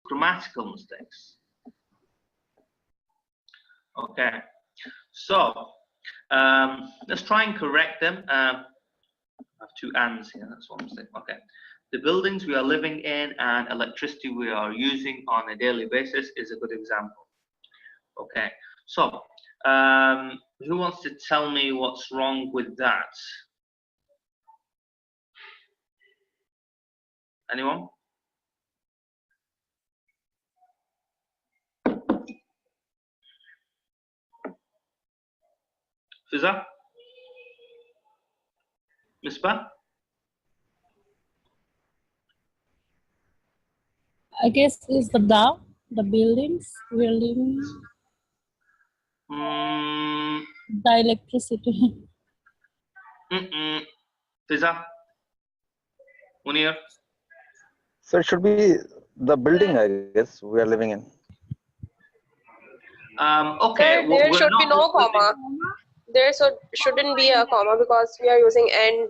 grammatical mistakes. Okay, so let's try and correct them. I have two ands here, that's one mistake. Okay, the buildings we are living in and electricity we are using on a daily basis is a good example. Okay, so who wants to tell me what's wrong with that? Anyone? Fiza? Misbah? I guess it's the buildings we're living, the electricity. Fiza? Munir? So it should be the building, I guess, we are living in. Okay. Sir, there should be no comma. There shouldn't be a comma because we are using and.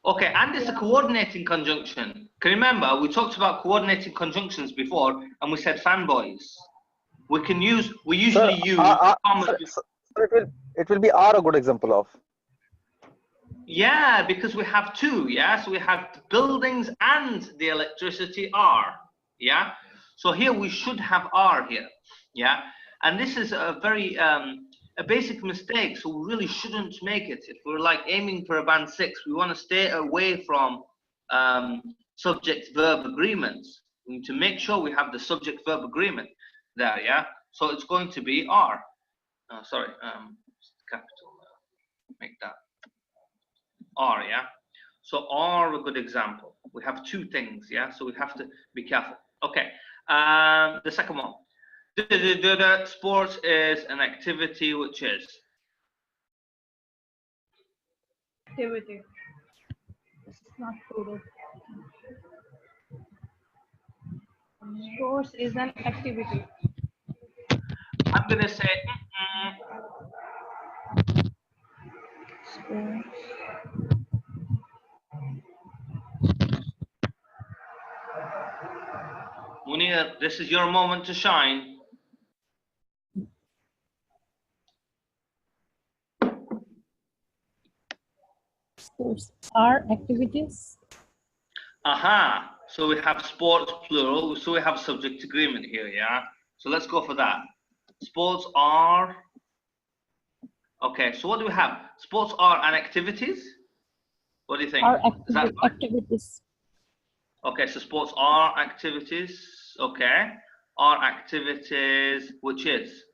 Okay, and it's a coordinating conjunction. Can you remember we talked about coordinating conjunctions before, and we said fanboys. We usually use commas. It will be are a good example of. Yeah, because we have two. Yeah, so we have the buildings and the electricity are. Yeah, so here we should have are here. Yeah, and this is a very a basic mistake, so we really shouldn't make it. If we're like aiming for a band 6, we want to stay away from subject-verb agreements. We need to make sure we have the subject-verb agreement there, yeah? So it's going to be are. Sorry, capital, make that are, yeah? So are a good example. We have two things, yeah? So we have to be careful. Okay, the second one. Sports is an activity which is Activity. It's not plural. Sports is an activity. I'm gonna say Munir, this is your moment to shine. Sports are activities. Aha, so we have sports plural, so we have subject agreement here, yeah? So let's go for that. Sports are, okay, so what do we have? Sports are and activities? What do you think? Are Is that right? activities. Okay, so sports are activities, okay. Are activities, which is?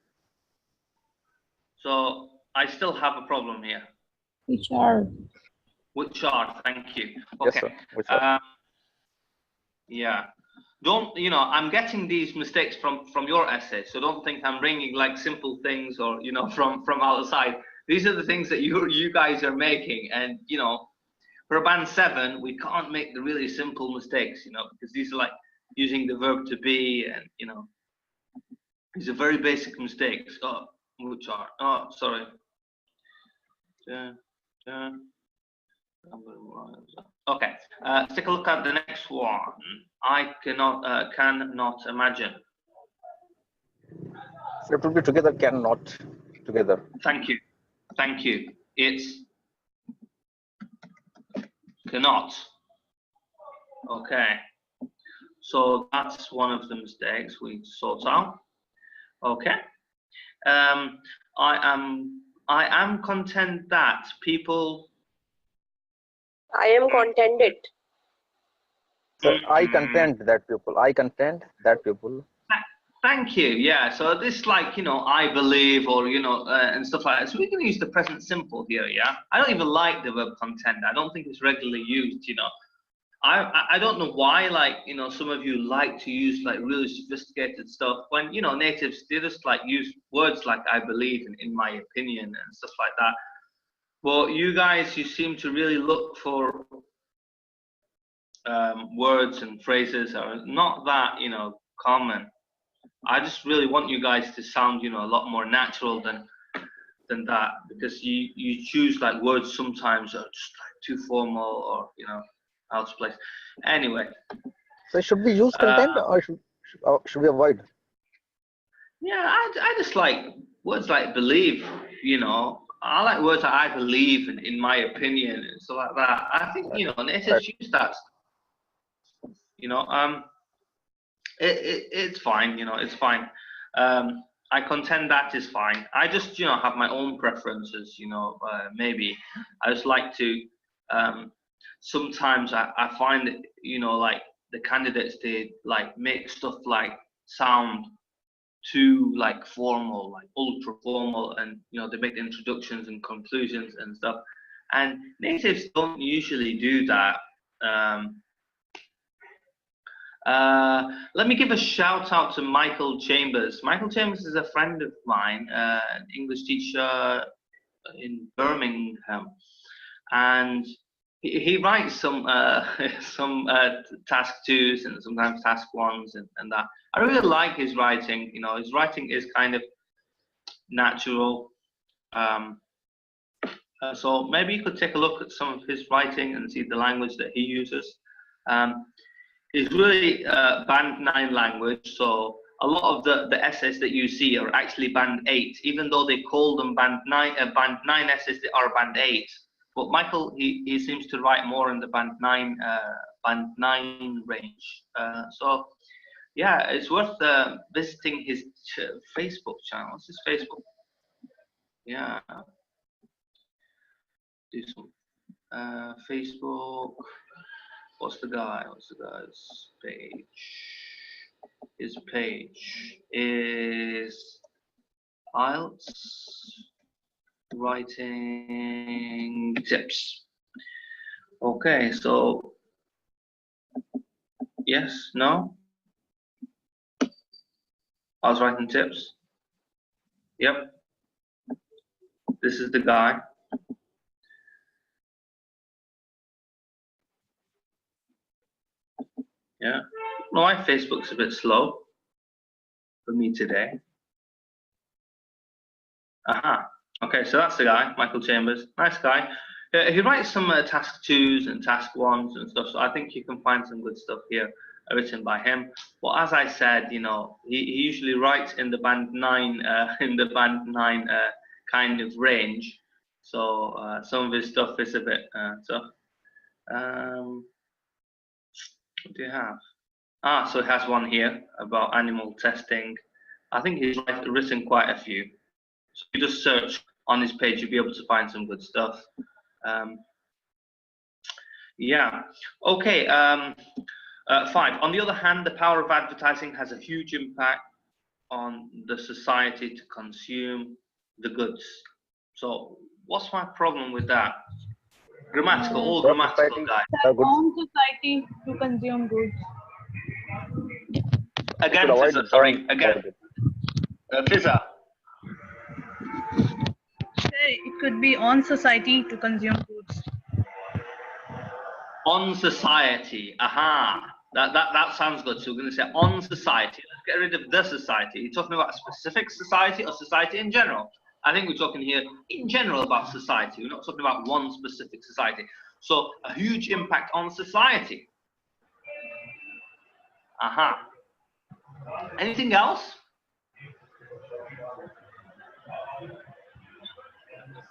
So I still have a problem here. Which are? Which are, thank you. Okay. Yes, sir. Which are? Yeah. Don't, you know, I'm getting these mistakes from your essay, so don't think I'm bringing like simple things or, you know, from outside. These are the things that you guys are making, and, you know, for a band 7, we can't make the really simple mistakes, you know, because these are like using the verb to be, and, you know, these are very basic mistakes. Oh, which are, oh, sorry. Okay, let's take a look at the next one. I cannot imagine. So it will be together, cannot, together. Thank you. Thank you. It's cannot. Okay. So that's one of the mistakes we sort out. Okay. I am content that people. I am contented. So I contend that pupil. I contend that pupil. Thank you. Yeah. So this, like, you know, I believe, or, you know, and stuff like that. So we can use the present simple here. Yeah. I don't even like the verb contend. I don't think it's regularly used. You know, I don't know why. Like, you know, some of you like to use like really sophisticated stuff when, you know, natives, they just like use words like I believe and in my opinion and stuff like that. But you guys, you seem to really look for words and phrases that are not that, you know, common. I just really want you guys to sound, you know, a lot more natural than that, because you choose like words sometimes that are just like too formal or, you know, out of place. Anyway. So should we use content or should we avoid? Yeah, I just like words like believe, you know. I like words that I believe in my opinion, and stuff like that. I think, you know, natives use that. You know, it's fine, you know, it's fine. I contend that is fine. I just, you know, have my own preferences, you know, maybe. I just like to, sometimes I find that, you know, like the candidates, they like make stuff like sound too like formal, like ultra formal, and you know they make introductions and conclusions and stuff, and natives don't usually do that. Let me give a shout out to Michael Chambers. Michael Chambers is a friend of mine, an English teacher in Birmingham, and he writes some task 2s and sometimes task 1s and that. I really like his writing. You know, his writing is kind of natural. So maybe you could take a look at some of his writing and see the language that he uses. It's really band 9 language, so a lot of the essays that you see are actually band 8, even though they call them band 9 essays, they are band 8. But Michael, he seems to write more in the band 9 range. So yeah, it's worth visiting his Facebook channel. What's his Facebook? Yeah, do some Facebook. What's the guy's page? His page is IELTS writing tips. Okay, so yes, no? IELTS writing tips. Yep. This is the guy. Yeah. My Facebook's a bit slow for me today. Aha. Okay, so that's the guy, Michael Chambers. Nice guy. He writes some task 2s and task 1s and stuff, so I think you can find some good stuff here written by him. Well, as I said, you know, he usually writes in the band 9 kind of range. So some of his stuff is a bit tough. What do you have? So it has one here about animal testing. I think he's written quite a few. So if you just search on his page, you'll be able to find some good stuff. Yeah. Okay. 5. On the other hand, the power of advertising has a huge impact on the society to consume the goods. So what's my problem with that? Grammatical, all grammatical guys. On society to consume goods. Again, Fizza, sorry. Again. Fizza. It could be on society to consume goods. On society. Aha. That sounds good. So we're going to say on society. Let's get rid of the society. Are you talking about a specific society or society in general? I think we're talking here in general about society. We're not talking about one specific society. So a huge impact on society. Aha. Anything else?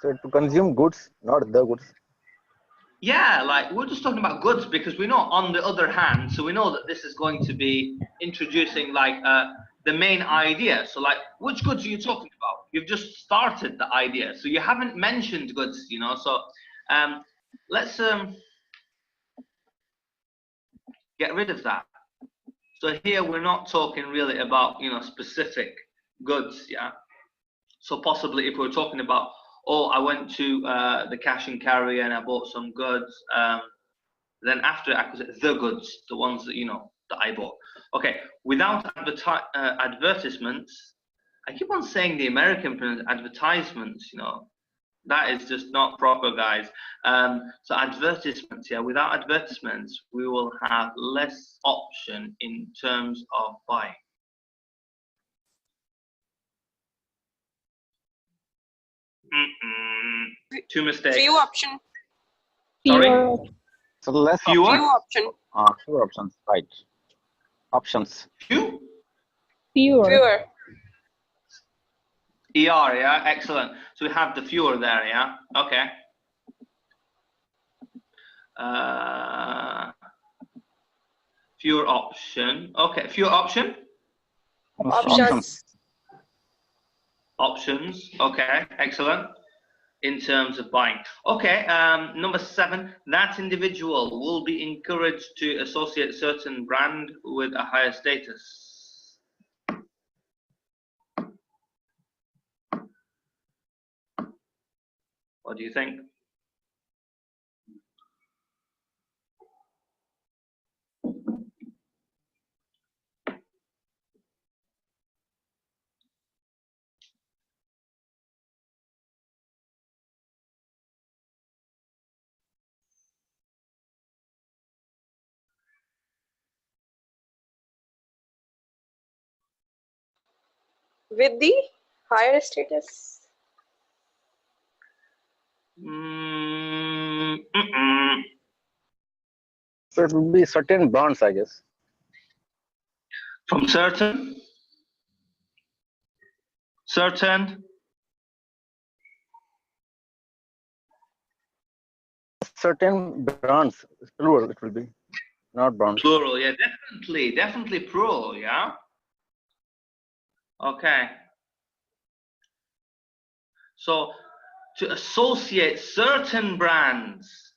So to consume goods, not the goods. Yeah, like we're just talking about goods because we know on the other hand, so we know that this is going to be introducing like the main idea. So like, which goods are you talking about? You've just started the idea, so you haven't mentioned goods, you know. So let's get rid of that. So here we're not talking really about, you know, specific goods, yeah. So possibly if we're talking about, oh, I went to the cash and carry and I bought some goods, then after I could say the goods, the ones that, you know, that I bought. Okay, without advertisements, I keep on saying the American advertisements, you know, that is just not proper, guys. So advertisements, yeah, without advertisements, we will have less option in terms of buying. Two mistakes. Few option. Sorry? So less Fewer? Few option. fewer options, right? Options. Few? Fewer. Fewer. ER, yeah, excellent. So we have the fewer there, yeah, okay. Fewer option, okay, fewer option? Options. Options, okay, excellent. In terms of buying. Okay, number 7, that individual will be encouraged to associate certain brand with a higher status. What do you think? With the higher status. So it will be certain brands, I guess. From certain? Certain? Certain brands, plural it will be, not brands. Plural, yeah, definitely plural, yeah? Okay. So, to associate certain brands,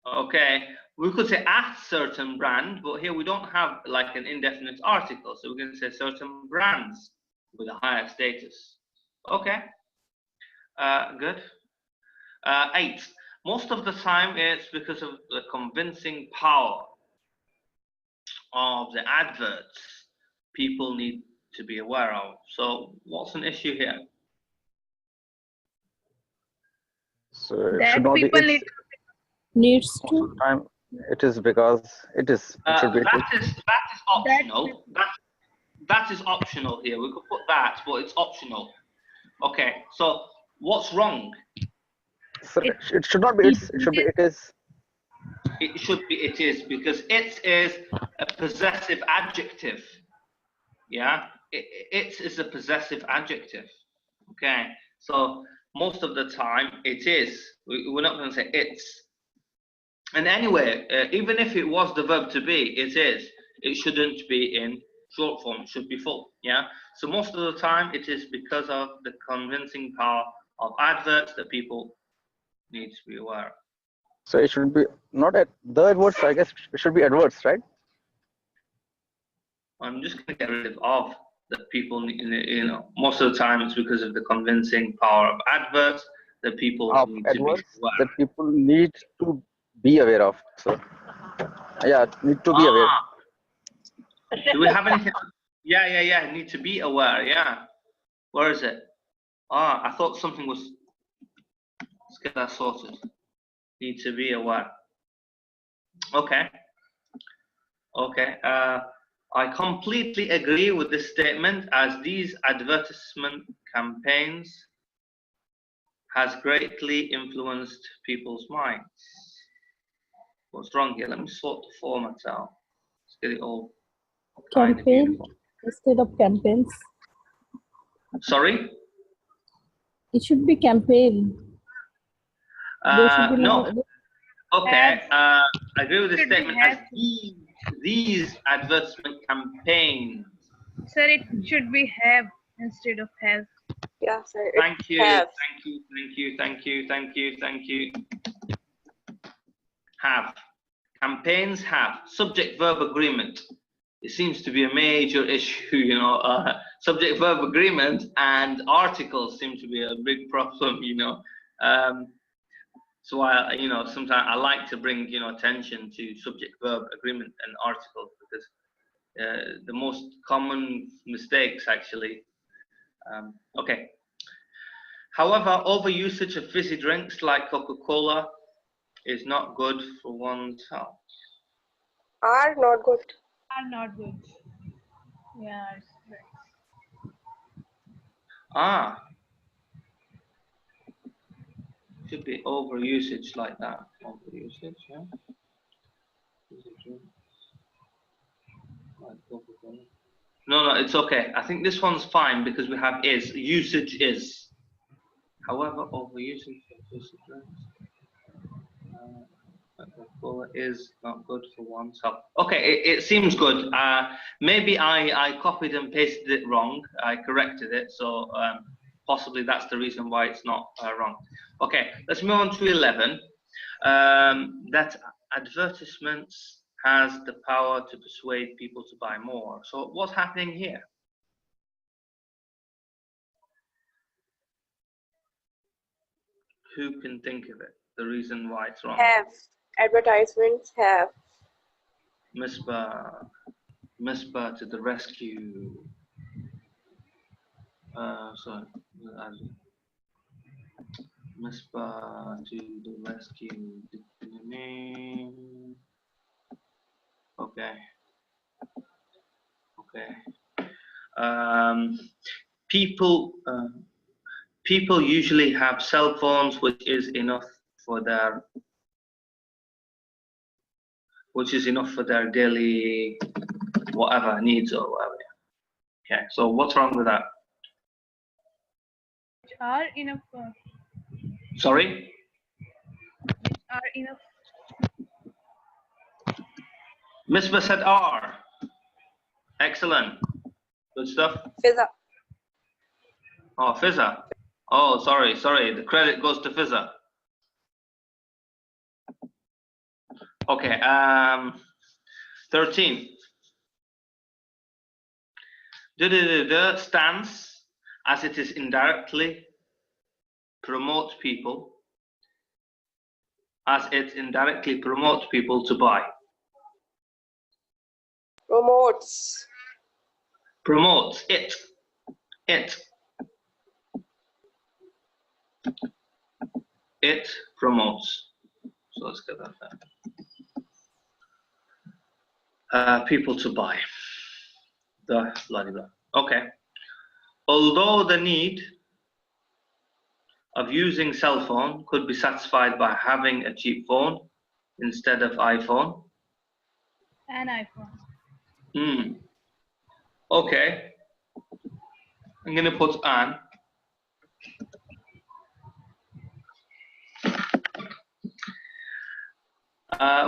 okay, we could say a certain brand, but here we don't have like an indefinite article, so we're going to say certain brands with a higher status. Okay, good. 8. Most of the time it's because of the convincing power of the adverts people need to be aware of. So what's an issue here? So it That should not be. people need Needs Most of to. the time it is because it is. It should be. That is optional. That is optional here. We could put that, but it's optional. Okay. So what's wrong? So it should not be. It should be. It is. It should be it is, because it is a possessive adjective. Yeah, it is a possessive adjective. Okay, so most of the time it is. We're not going to say it's. And anyway, even if it was the verb to be, it is. It shouldn't be in short form. It should be full. Yeah. So most of the time it is because of the convincing power of adverts that people need to be aware of. So it should be not at the adverts. I guess it should be adverts, right? I'm just going to get rid of that people, most of the time it's because of the convincing power of adverts that people Of need to be adverts aware. that people need to be aware of. So yeah, need to be aware. Do we have anything? Yeah. Need to be aware. Yeah. Where is it? I thought something was. Let's get that sorted. Need to be aware. Okay. Okay. I completely agree with this statement, as these advertisement campaigns has greatly influenced people's minds. What's wrong here? Let me sort the formats out. Let's get it all kind of Campaign uniform. instead of campaigns. Sorry? It should be campaign. There should be No. Okay. I agree with the Should be statement as have. these advertisement campaigns. Sir, it should be have instead of have. Yeah, sir. Thank you. Have. Thank you. Have. Campaigns have. Subject verb agreement. It seems to be a major issue, subject verb agreement and articles seem to be a big problem, So sometimes I like to bring, attention to subject verb agreement and articles, because the most common mistakes actually. Okay. However, overusage of fizzy drinks like Coca-Cola is not good for one's health. Are not good. Are not good. Yeah, it's right. Should be overusage like that. Overusage, yeah. Fizzy drinks like Coca-Cola. No, it's okay. I think this one's fine because we have is. Usage is. However, overusing is not good for oneself. Okay, it seems good. Maybe I copied and pasted it wrong. I corrected it, so possibly that's the reason why it's not wrong. Okay, let's move on to 11. That advertisements has the power to persuade people to buy more. So what's happening here? Who can think of it? The reason why it's wrong. Have. Advertisements have. Misbah to the rescue. Sorry. Misbah to the rescue. Okay. People usually have cell phones, which is enough for their daily whatever needs or whatever. Okay, so what's wrong with that? Are enough. Sorry? Are enough. Misbah said are. Excellent. Good stuff. Fizza. Oh, Fizza. Oh, sorry. The credit goes to Fizza. Okay. 13. Stands as it is indirectly promotes people. As it indirectly promotes people to buy. Promotes. Promotes it. It promotes. So let's get that there. People to buy. The bloody blah. Okay. Although the need of using cell phone could be satisfied by having a cheap phone instead of iPhone. An iPhone. Okay. I'm going to put an.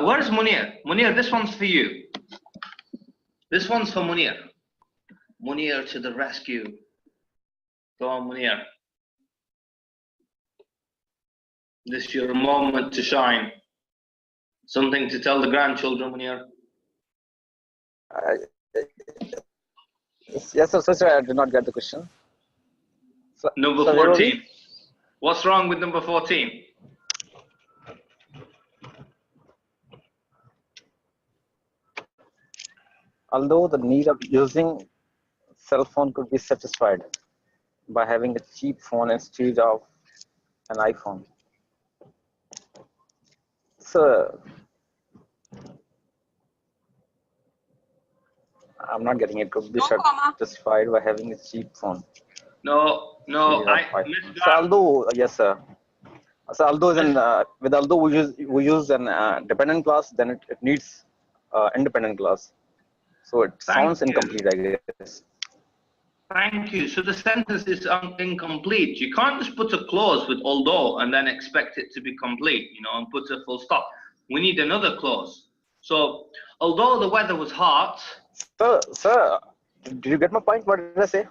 Where's Munir? Munir, this one's for you. This one's for Munir. Munir to the rescue. Go on, Munir. This is your moment to shine. Something to tell the grandchildren, Munir. Yes, sir, I did not get the question. So, Number 14. What's wrong with number 14? Although the need of using cell phone could be satisfied by having a cheap phone instead of an iPhone. So I'm not getting it. Could be satisfied by having a cheap phone. No. So although, yes, sir. So although we use an dependent clause, then it needs independent clause. So it sounds incomplete, I guess. Thank you. So the sentence is incomplete. You can't just put a clause with although and then expect it to be complete, and put a full stop. We need another clause. So although the weather was hot. Sir, did you get my point? What did I say?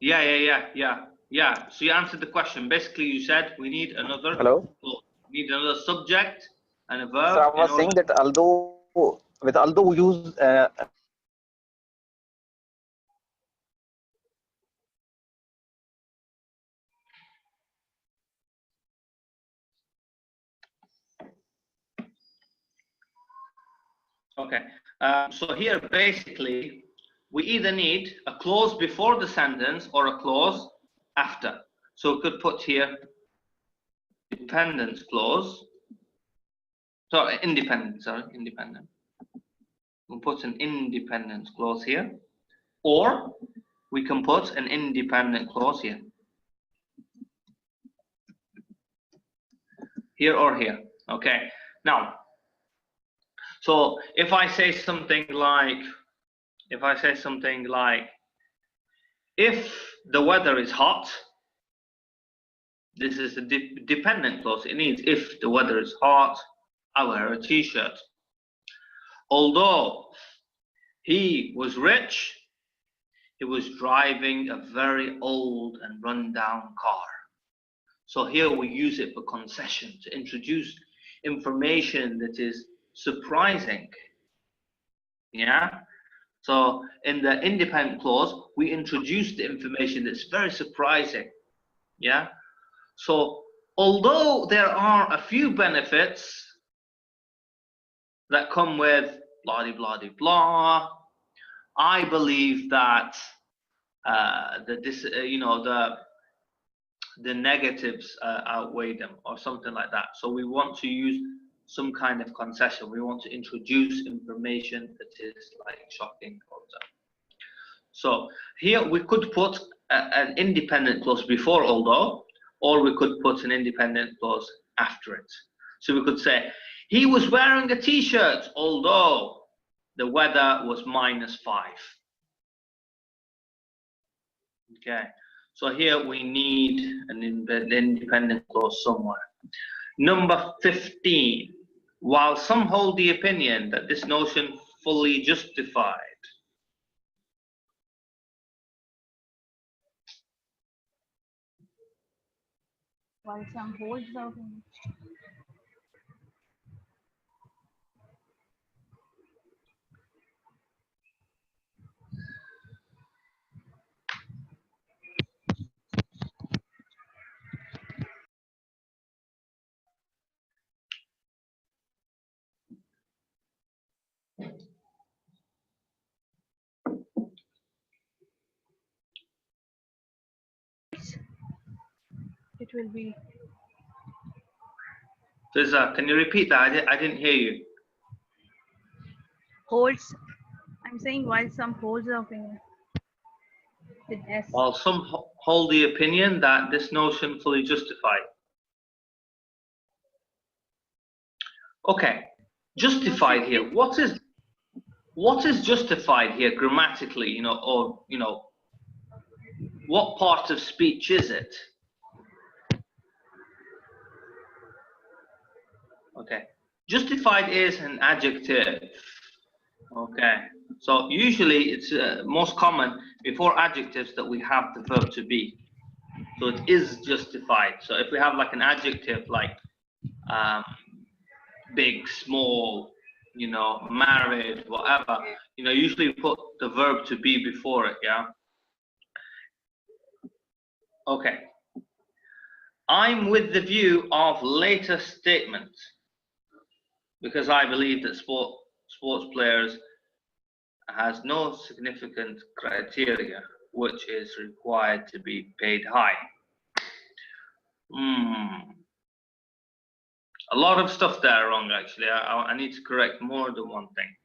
Yeah. So you answered the question. Basically, you said we need another. Hello. We need another subject and a verb. So I was saying that although we use. Okay. So here, basically, we either need a clause before the sentence or a clause after. So we could put here independent clause. Independent. We'll put an independent clause here, or we can put an independent clause here. Here or here. Okay. Now, so if I say something like, if I say something like, if the weather is hot, this is a dependent clause. It means if the weather is hot, I wear a t-shirt. Although he was rich, he was driving a very old and run-down car. So here we use it for concession, to introduce information that is surprising. Yeah? So in the independent clause, we introduce the information that's very surprising. Yeah? So although there are a few benefits that come with blah, blah, blah, blah, I believe that the negatives outweigh them, or something like that. So we want to use some kind of concession. We want to introduce information that is like shocking. So here we could put an independent clause before although, or we could put an independent clause after it. So we could say, he was wearing a t-shirt although the weather was -5. Okay, so here we need an independent clause somewhere. Number 15, while some hold the opinion that this notion fully justified. While some holds out. It will be. Fiza, can you repeat that? I didn't hear you. Holds. I'm saying while some holds the opinion. With S. While some hold the opinion that this notion fully justified. Okay, justified here. What is justified here grammatically? You know, or you know, what part of speech is it? Okay, justified is an adjective. Okay, so usually it's most common before adjectives that we have the verb to be. So it is justified. So if we have like an adjective like big, small, you know, married, whatever, you know, usually put the verb to be before it, yeah? Okay. I'm with the view of later statement because I believe that sports players has no significant criteria which is required to be paid high. A lot of stuff there wrong, actually. I need to correct more than one thing.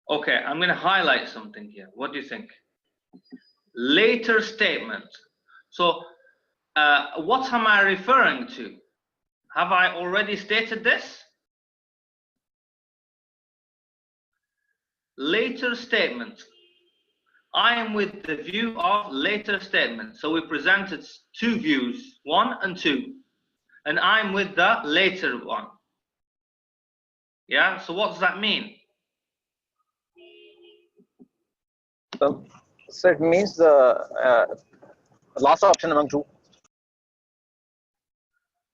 Okay, I'm going to highlight something here. What do you think? Later statement. So, what am I referring to? Have I already stated this? Later statement. I am with the view of later statement. So we presented two views, 1 and 2. And I'm with the later one. Yeah, so what does that mean? So it means the last option among two.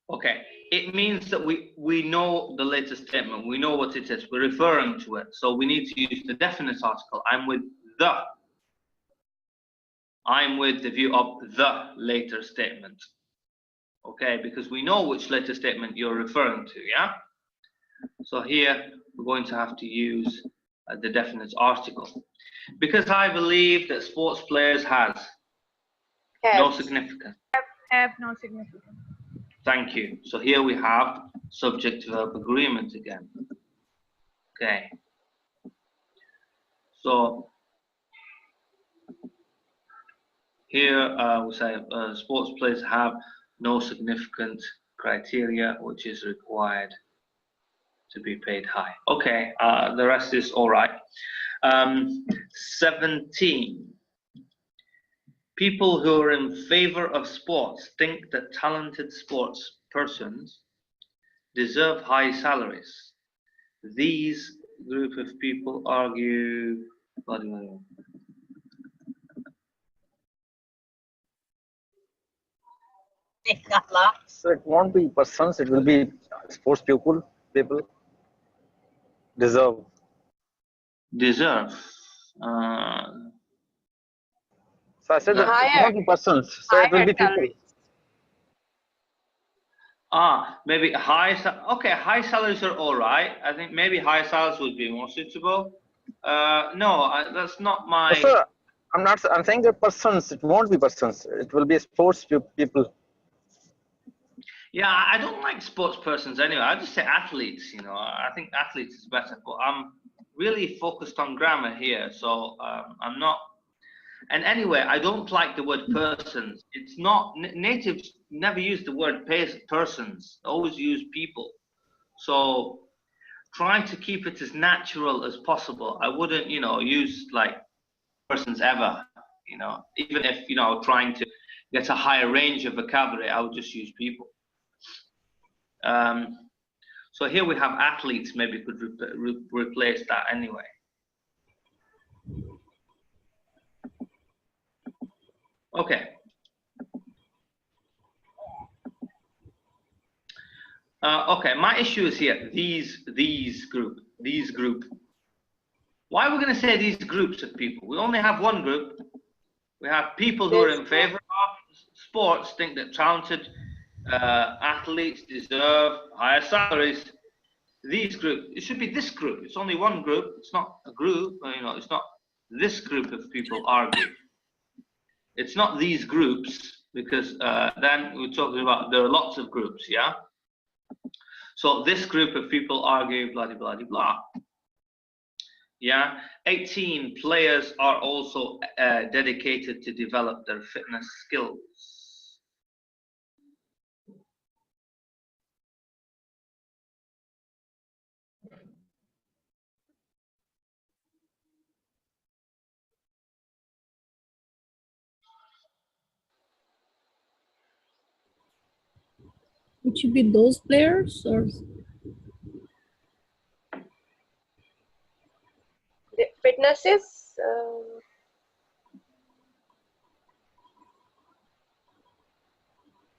Okay, it means that we know the later statement. We know what it is. We're referring to it. So we need to use the definite article. I'm with the view of the later statement. Okay, because we know which later statement you're referring to, yeah? So here we're going to have to use the definite article. Because I believe that sports players has no significance. Have no significance. Thank you. So here we have subject-verb agreement again. Okay. So Here we say sports players have no significant criteria which is required to be paid high. Okay, the rest is all right. 17. People who are in favor of sports think that talented sports persons deserve high salaries. These group of people argue. So it won't be persons, it will be sports people deserve. Deserve. So I said that it Higher. won't be persons, so it will Higher be people. salary. Maybe okay, high salaries are all right. I think maybe high salaries would be more suitable. No, that's not my. So I'm saying that persons, it won't be persons, it will be sports people. Yeah, I don't like sports persons anyway. I just say athletes, you know. I think athletes is better, but I'm really focused on grammar here, so I'm not. And anyway, I don't like the word persons. It's not, natives never use the word persons, always use people. So trying to keep it as natural as possible. I wouldn't, you know, use like persons ever, you know, even if, you know, trying to get a higher range of vocabulary, I would just use people. So here we have athletes, maybe could replace that anyway. Okay. Okay, my issue is here, these group. Why are we going to say these groups of people? We only have one group. We have people who are in favor of sports, think that talented athletes deserve higher salaries. These group, it should be this group. It's only one group. It's not a group. You know, it's not this group of people argue. It's not these groups because then we're talking about there are lots of groups. Yeah. So this group of people argue blah blah blah blah. Yeah. 18 players are also dedicated to develop their fitness skills. It should be those players or The fitness is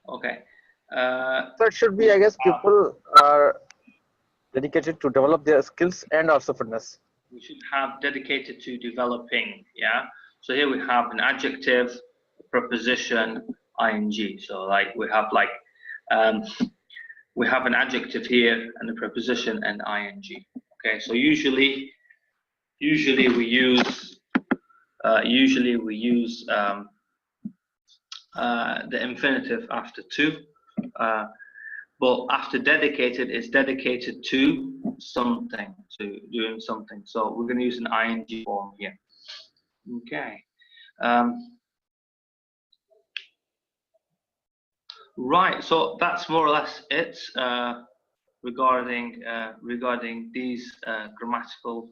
Okay. So it should be, I guess, people are dedicated to develop their skills and also fitness. We should have dedicated to developing. Yeah. So here we have an adjective, preposition, ing. So like we have like we have an adjective here and a preposition and ing. Okay. So usually we use the infinitive after to, but after dedicated, it's dedicated to something, to doing something. So we're going to use an ing form here. Okay. Right. So that's more or less it regarding these grammatical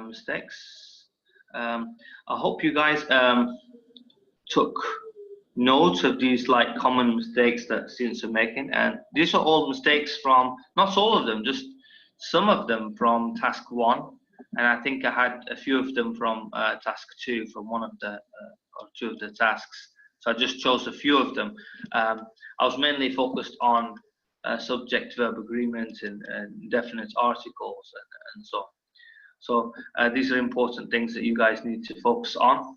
mistakes. I hope you guys took notes of these like common mistakes that students are making, and these are all mistakes from, not all of them, just some of them from task 1, and I think I had a few of them from task 2, from one of the or 2 of the tasks. So I just chose a few of them. I was mainly focused on subject-verb agreement and definite articles and so on. So these are important things that you guys need to focus on.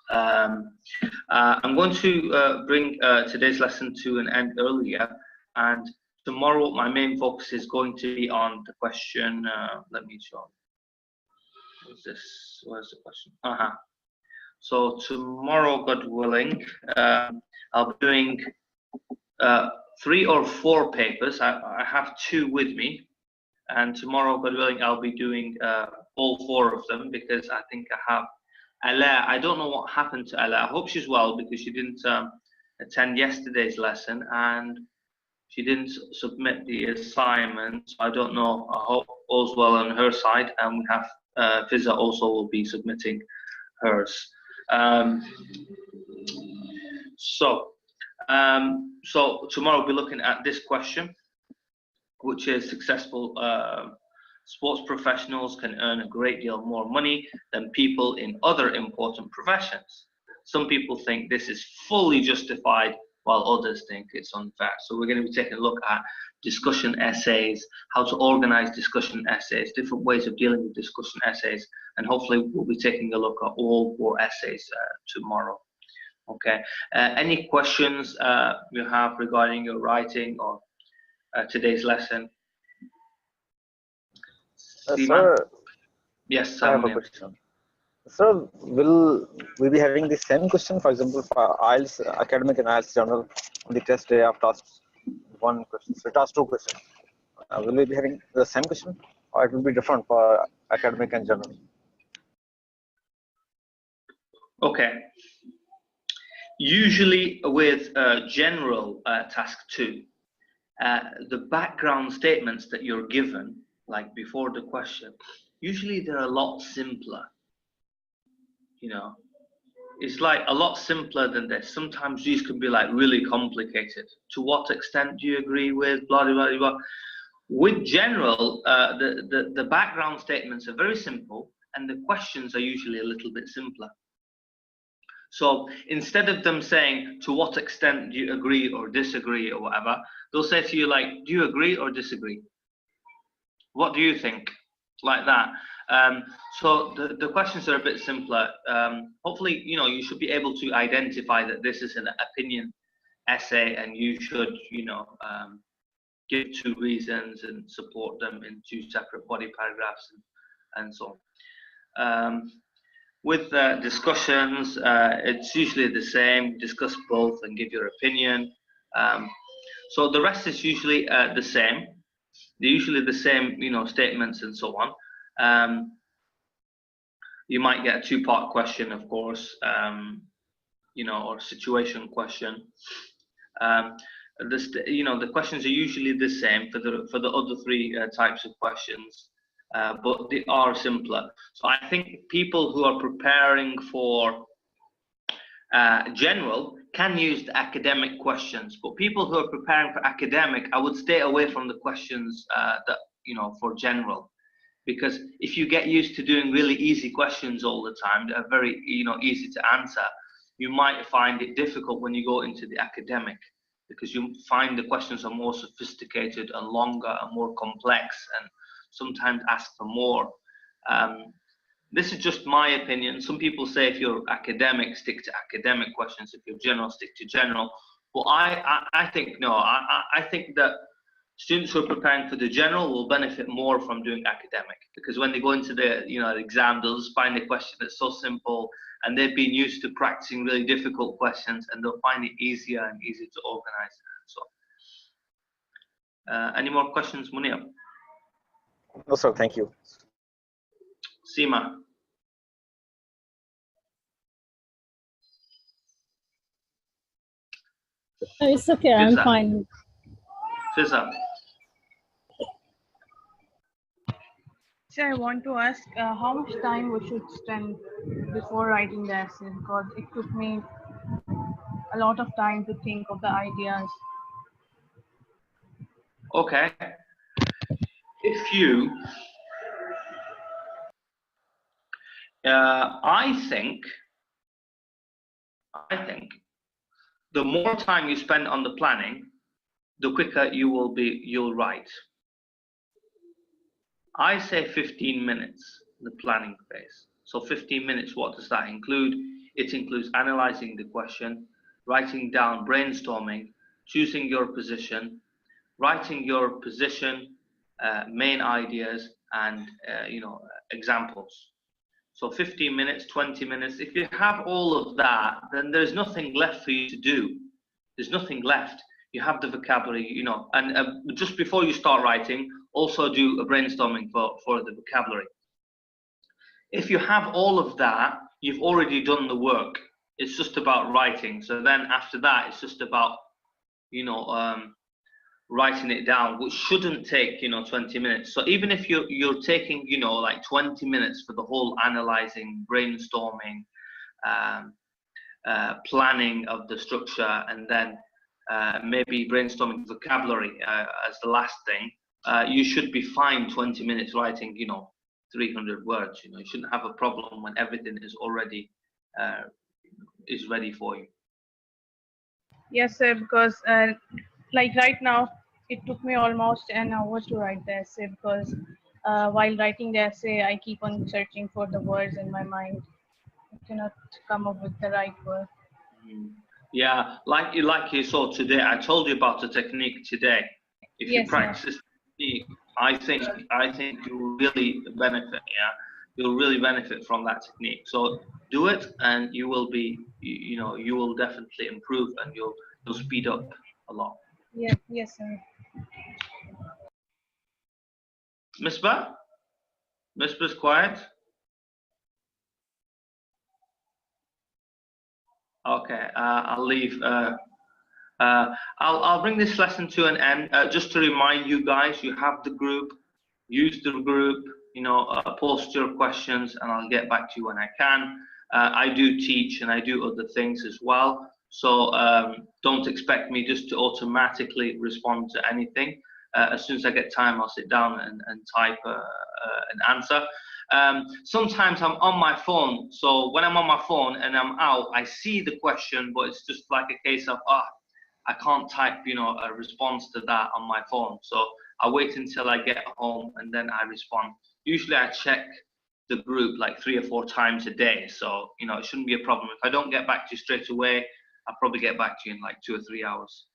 I'm going to bring today's lesson to an end earlier, and tomorrow my main focus is going to be on the question. Let me show. What's this? Where's the question? So tomorrow, God willing, I'll be doing 3 or 4 papers. I have 2 with me, and tomorrow, God willing, I'll be doing all 4 of them because I think I have Ella, I don't know what happened to Ella. I hope she's well because she didn't attend yesterday's lesson and she didn't submit the assignment. I don't know. I hope all's well on her side. And we have Fizza also will be submitting hers. So tomorrow we'll be looking at this question, which is successful sports professionals can earn a great deal more money than people in other important professions. Some people think this is fully justified, while others think it's unfair. So we're going to be taking a look at discussion essays, how to organize discussion essays, different ways of dealing with discussion essays, and hopefully we'll be taking a look at all 4 essays tomorrow. Okay. Any questions you have regarding your writing or today's lesson? Sir, yes, I have a question. Sir, will we be having the same question, for example, for IELTS academic and IELTS general on the test day of task 1 question, so task 2 question? Will we be having the same question, or it will be different for academic and general? Okay. Usually with general task 2, the background statements that you're given, like before the question, usually they're a lot simpler. You know, it's like a lot simpler than this. Sometimes these can be like really complicated. To what extent do you agree with blah blah blah blah? With general, the background statements are very simple, and the questions are usually a little bit simpler. So instead of them saying to what extent do you agree or disagree or whatever, they'll say to you like, do you agree or disagree? What do you think? Like that. So the questions are a bit simpler. Hopefully, you know, you should be able to identify that this is an opinion essay, and you should, you know, give 2 reasons and support them in 2 separate body paragraphs and so on. With discussions, it's usually the same. Discuss both and give your opinion. So the rest is usually the same. They're usually the same, you know, statements and so on. You might get a 2-part question, of course, you know, or situation question. You know, the questions are usually the same for the other 3 types of questions, but they are simpler. So I think people who are preparing for general can use the academic questions, but people who are preparing for academic, I would stay away from the questions that, you know, for general. Because if you get used to doing really easy questions all the time that are very, you know, easy to answer, you might find it difficult when you go into the academic, because you find the questions are more sophisticated and longer and more complex and sometimes ask for more. This is just my opinion. Some people say if you're academic, stick to academic questions. If you're general, stick to general. Well, I think no. I think that students who are preparing for the general will benefit more from doing academic, because when they go into the, you know, exam, they'll just find a question that's so simple, and they've been used to practicing really difficult questions, and they'll find it easier and easier to organize. So, any more questions, Munir? No, sir. Thank you. Seema. It's okay. I'm fine. Fizza. So I want to ask how much time we should spend before writing the essay, because it took me a lot of time to think of the ideas. Okay. If you, I think the more time you spend on the planning, the quicker you'll write. I say 15 minutes, the planning phase. So 15 minutes, what does that include? It includes analyzing the question, writing down, brainstorming, choosing your position, writing your position, main ideas, and you know, examples. So 15 minutes, 20 minutes. If you have all of that, then there's nothing left for you to do. There's nothing left. You have the vocabulary, you know, and just before you start writing, also do a brainstorming for the vocabulary. If you have all of that, you've already done the work. It's just about writing. So then after that, it's just about, you know, writing it down, which shouldn't take, you know, 20 minutes. So even if you're taking, you know, like 20 minutes for the whole analyzing, brainstorming, planning of the structure, and then maybe brainstorming vocabulary as the last thing, you should be fine 20 minutes writing, you know, 300 words. You know, you shouldn't have a problem when everything is already is ready for you. Yes, sir, because like right now, it took me almost an hour to write the essay because while writing the essay, I keep on searching for the words in my mind. I cannot come up with the right word. Yeah, like you saw today, I told you about the technique today. If you Yes, practice this technique, I think you'll really benefit. Yeah, you'll really benefit from that technique. So do it, and you will be, you know, you will definitely improve, and you'll speed up a lot. Yeah, yes, sir. Misbah? Misbah's quiet. Okay, I'll leave. I'll bring this lesson to an end. Just to remind you guys, you have the group. Use the group. You know, post your questions, and I'll get back to you when I can. I do teach, and I do other things as well. So don't expect me just to automatically respond to anything. As soon as I get time, I'll sit down and type an answer. Sometimes I'm on my phone, so when I'm on my phone and I'm out, I see the question, but it's just like a case of, I can't type, you know, a response to that on my phone. So I wait until I get home and then I respond. Usually I check the group like 3 or 4 times a day, so you know, it shouldn't be a problem. If I don't get back to you straight away, I'll probably get back to you in like 2 or 3 hours.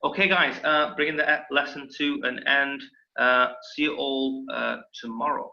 Okay, guys, bringing the lesson to an end. See you all tomorrow.